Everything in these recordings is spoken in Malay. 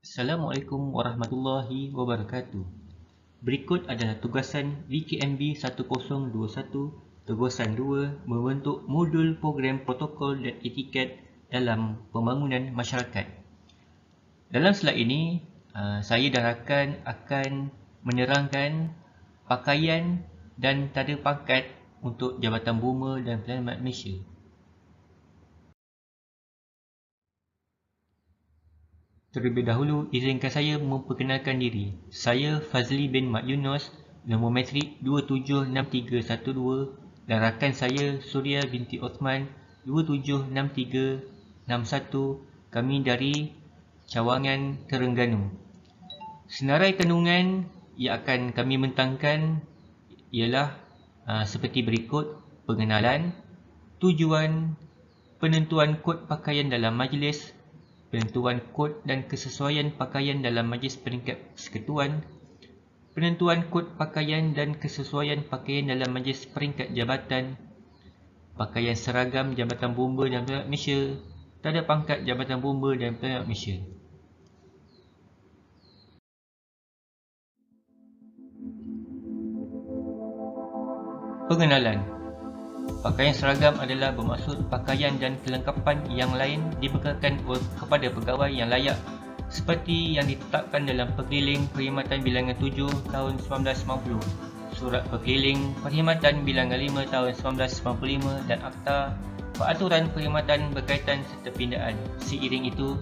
Assalamualaikum warahmatullahi wabarakatuh. Berikut adalah tugasan VKMB 1021 Tugasan 2 membentuk modul program protokol dan etiket dalam pembangunan masyarakat. Dalam slide ini, saya dan rakan akan menerangkan pakaian dan tanda pangkat untuk Jabatan Boma dan Penyelamat Malaysia. Terlebih dahulu, izinkan saya memperkenalkan diri. Saya Fazli bin Mat Yunus, nombor metrik 276312 dan rakan saya Suria binti Osman 276361. Kami dari Cawangan, Terengganu. Senarai kandungan yang akan kami bentangkan ialah seperti berikut: pengenalan, tujuan, penentuan kod pakaian dalam majlis, penentuan kod dan kesesuaian pakaian dalam majlis peringkat persekutuan, penentuan kod pakaian dan kesesuaian pakaian dalam majlis peringkat jabatan, pakaian seragam Jabatan Bomba dan Penyelamat Malaysia, tanda pangkat Jabatan Bomba dan Penyelamat Malaysia. Pengenalan. Pakaian seragam adalah bermaksud pakaian dan kelengkapan yang lain dibekalkan kepada pegawai yang layak seperti yang ditetapkan dalam Perkeliling Perkhidmatan Bilangan 7 tahun 1990, Surat Perkeliling Perkhidmatan Bilangan 5 tahun 1995 dan Akta Peraturan Perkhidmatan berkaitan serta pindaan. Seiring itu,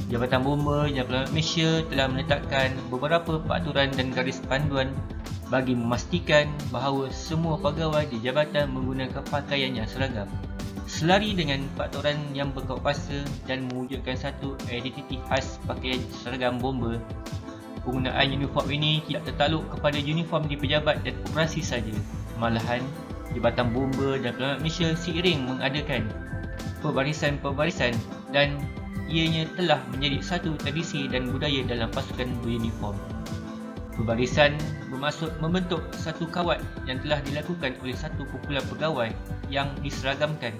Jabatan Bomba dan Penyelamat Malaysia telah menetapkan beberapa peraturan dan garis panduan bagi memastikan bahawa semua pegawai di jabatan menggunakan pakaian yang seragam, selari dengan peraturan yang berkuasa dan mewujudkan satu identiti khas pakaian seragam bomba. Penggunaan uniform ini tidak tertakluk kepada uniform di pejabat dan operasi saja, malahan Jabatan Bomba dan Penyelamat Malaysia seiring mengadakan perbarisan-perbarisan dan ianya telah menjadi satu tradisi dan budaya dalam pasukan beruniform. Perbarisan bermaksud membentuk satu kawat yang telah dilakukan oleh satu kumpulan pegawai yang diseragamkan.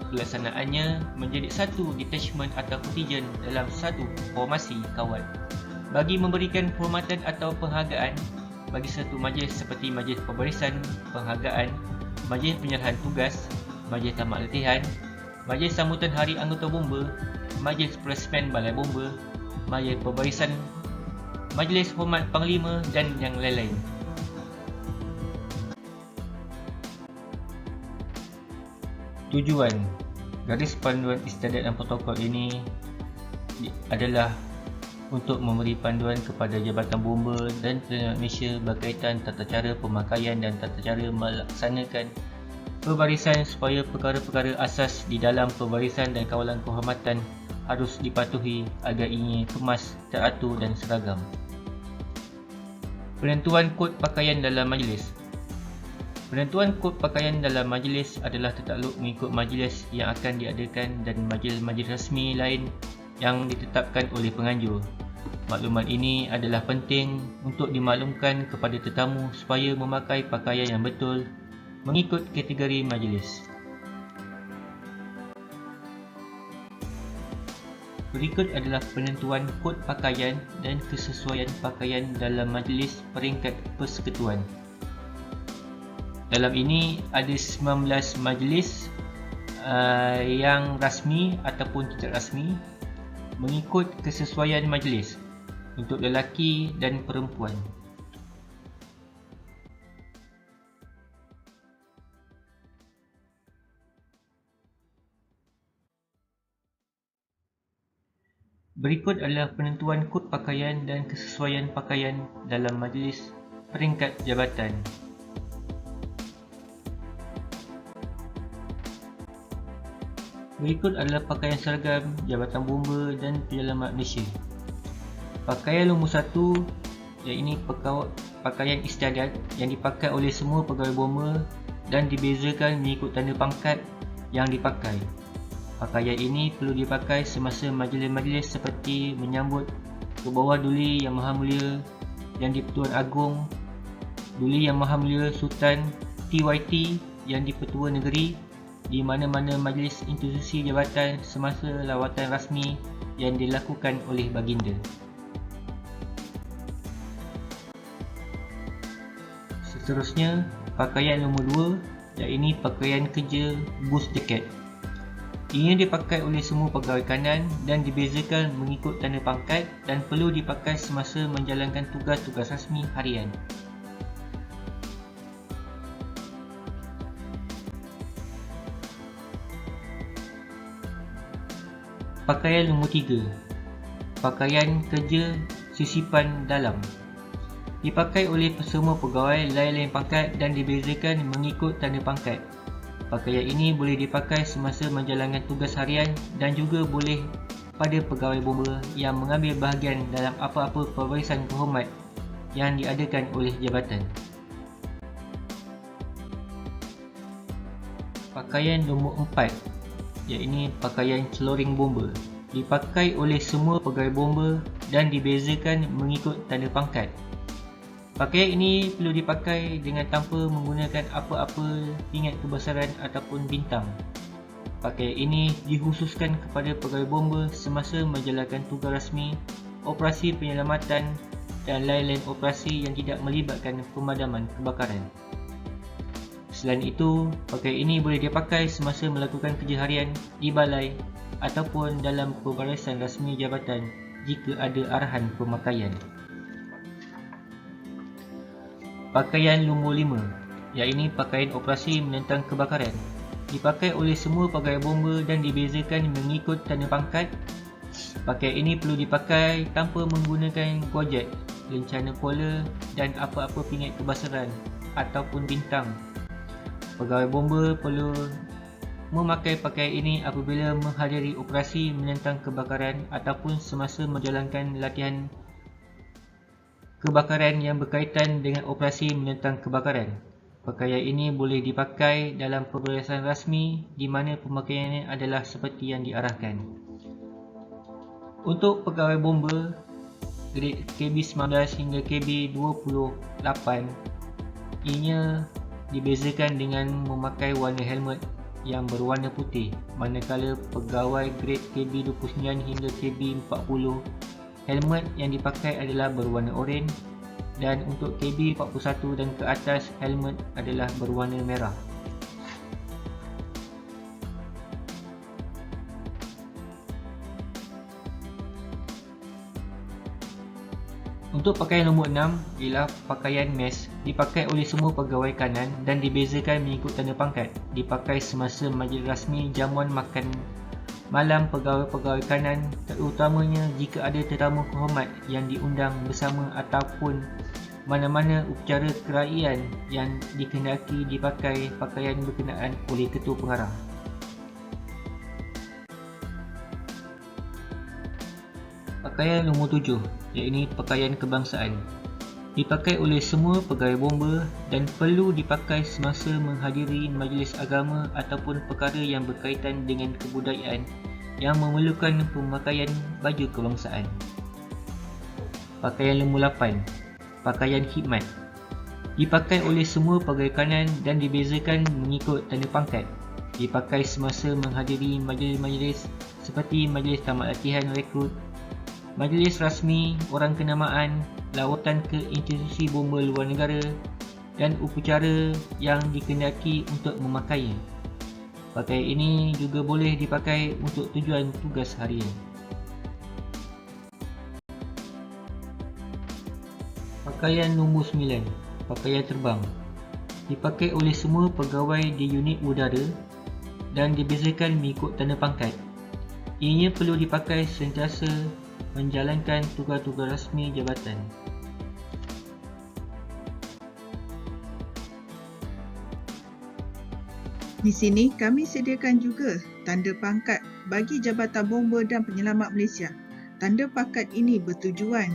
Pelaksanaannya menjadi satu detachment atau kontijen dalam satu formasi kawat. Bagi memberikan penghormatan atau penghargaan bagi satu majlis seperti majlis perbarisan, penghargaan, majlis penyerahan tugas, majlis tamat latihan, majlis sambutan hari anggota bomba, majlis peresmian balai bomba, majlis perbarisan, majlis hormat panglima dan yang lain-lain. Tujuan garis panduan istiadat dan protokol ini adalah untuk memberi panduan kepada Jabatan Bomba dan Penyelamat Malaysia berkaitan tata cara pemakaian dan tata cara melaksanakan perbarisan supaya perkara-perkara asas di dalam perbarisan dan kawalan kehormatan harus dipatuhi agar ianya kemas, teratur dan seragam. Penentuan kod pakaian dalam majlis. Penentuan kod pakaian dalam majlis adalah tertakluk mengikut majlis yang akan diadakan dan majlis-majlis rasmi lain yang ditetapkan oleh penganjur. Maklumat ini adalah penting untuk dimaklumkan kepada tetamu supaya memakai pakaian yang betul mengikut kategori majlis. Berikut adalah penentuan kod pakaian dan kesesuaian pakaian dalam majlis peringkat persekutuan. Dalam ini ada 19 majlis yang rasmi ataupun tidak rasmi mengikut kesesuaian majlis untuk lelaki dan perempuan. Berikut adalah penentuan kod pakaian dan kesesuaian pakaian dalam majlis peringkat jabatan. Berikut adalah pakaian seragam Jabatan Bomba dan Penyelamat Malaysia. Pakaian nombor 1 iaitu pakaian istiadat yang dipakai oleh semua pegawai bomba dan dibezakan mengikut tanda pangkat yang dipakai. Pakaian ini perlu dipakai semasa majlis-majlis seperti menyambut ke bawah Duli Yang Maha Mulia Yang di-Pertuan Agong, Duli Yang Maha Mulia Sultan TYT Yang di-Pertua Negeri di mana-mana majlis institusi jabatan semasa lawatan rasmi yang dilakukan oleh baginda. Seterusnya, pakaian nombor 2 iaitu pakaian kerja booth jacket. Ianya dipakai oleh semua pegawai kanan dan dibezakan mengikut tanda pangkat dan perlu dipakai semasa menjalankan tugas-tugas rasmi harian. Pakaian nombor 3, pakaian kerja sisipan dalam. Dipakai oleh semua pegawai lain-lain pangkat dan dibezakan mengikut tanda pangkat. Pakaian ini boleh dipakai semasa menjalankan tugas harian dan juga boleh pada pegawai bomba yang mengambil bahagian dalam apa-apa pemberian berhormat yang diadakan oleh jabatan. Pakaian nombor 4 iaitu pakaian celoring bomba. Dipakai oleh semua pegawai bomba dan dibezakan mengikut tanda pangkat. Pakaian ini perlu dipakai dengan tanpa menggunakan apa-apa pingat kebesaran ataupun bintang. Pakaian ini dikhususkan kepada pegawai bomba semasa menjalankan tugas rasmi, operasi penyelamatan dan lain-lain operasi yang tidak melibatkan pemadaman kebakaran. Selain itu, pakaian ini boleh dipakai semasa melakukan kerja harian di balai ataupun dalam pembarisan rasmi jabatan jika ada arahan pemakaian. Pakaian nombor 5 iaitu pakaian operasi menentang kebakaran. Dipakai oleh semua pegawai bomba dan dibezakan mengikut tanda pangkat. Pakaian ini perlu dipakai tanpa menggunakan gojek, lencana pola dan apa-apa pingat kebasaran ataupun bintang. Pegawai bomba perlu memakai pakaian ini apabila menghadiri operasi menentang kebakaran ataupun semasa menjalankan latihan kebakaran yang berkaitan dengan operasi menentang kebakaran. Pakaian ini boleh dipakai dalam pemberian rasmi di mana pemakaiannya adalah seperti yang diarahkan. Untuk pegawai bomba grade KB19 hingga KB28, ianya dibezakan dengan memakai warna helmet yang berwarna putih, manakala pegawai grade KB29 hingga KB40 helmet yang dipakai adalah berwarna oranye dan untuk KB41 dan ke atas helmet adalah berwarna merah. Untuk pakaian nombor 6 ialah pakaian mes. Dipakai oleh semua pegawai kanan dan dibezakan mengikut tanda pangkat. Dipakai semasa majlis rasmi jamuan makan malam pegawai-pegawai kanan, terutamanya jika ada tetamu kehormat yang diundang bersama ataupun mana-mana upacara kerajaan yang dikehendaki dipakai pakaian berkenaan oleh ketua pengarah. Pakaian nombor 7 iaitu pakaian kebangsaan. Dipakai oleh semua pegawai bomba dan perlu dipakai semasa menghadiri majlis agama ataupun perkara yang berkaitan dengan kebudayaan yang memerlukan pemakaian baju kebangsaan. Pakaian nombor 8, pakaian khidmat. Dipakai oleh semua pegawai kanan dan dibezakan mengikut tanda pangkat. Dipakai semasa menghadiri majlis-majlis seperti majlis tamat latihan rekrut, majlis rasmi orang kenamaan, lawatan ke institusi bomba luar negara dan upacara yang dikehendaki untuk memakainya. Pakaian ini juga boleh dipakai untuk tujuan tugas harian. Pakaian nombor 9, pakaian terbang. Dipakai oleh semua pegawai di unit udara dan dibezakan mengikut tanda pangkat. Ianya perlu dipakai sentiasa menjalankan tugas-tugas rasmi jabatan. Di sini kami sediakan juga tanda pangkat bagi Jabatan Bomba dan Penyelamat Malaysia. Tanda pangkat ini bertujuan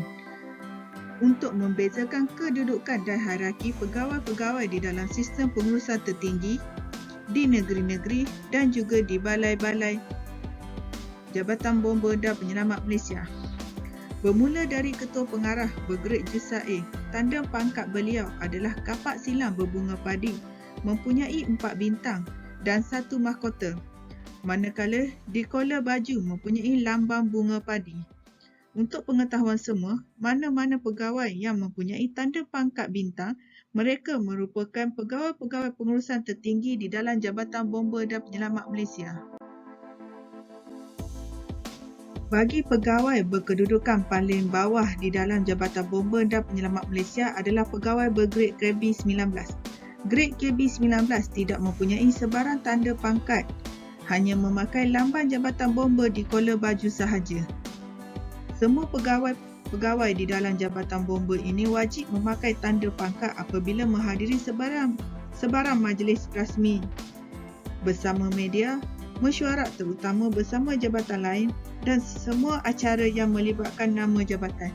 untuk membezakan kedudukan dan hierarki pegawai-pegawai di dalam sistem pengurusan tertinggi di negeri-negeri dan juga di balai-balai Jabatan Bomba dan Penyelamat Malaysia. Bermula dari Ketua Pengarah bergrade Jusa A, tanda pangkat beliau adalah kapak silang berbunga padi, mempunyai 4 bintang dan 1 mahkota, manakala di kola baju mempunyai lambang bunga padi. Untuk pengetahuan semua, mana-mana pegawai yang mempunyai tanda pangkat bintang Mereka merupakan pegawai-pegawai pengurusan tertinggi di dalam Jabatan Bomba dan Penyelamat Malaysia. Bagi pegawai berkedudukan paling bawah di dalam Jabatan Bomba dan Penyelamat Malaysia adalah pegawai bergrade KB19. Grade KB19 tidak mempunyai sebarang tanda pangkat, hanya memakai lambang Jabatan Bomba di kolor baju sahaja. Semua pegawai di dalam Jabatan Bomba ini wajib memakai tanda pangkat apabila menghadiri sebarang majlis rasmi bersama media, mesyuarat terutama bersama jabatan lain dan semua acara yang melibatkan nama jabatan.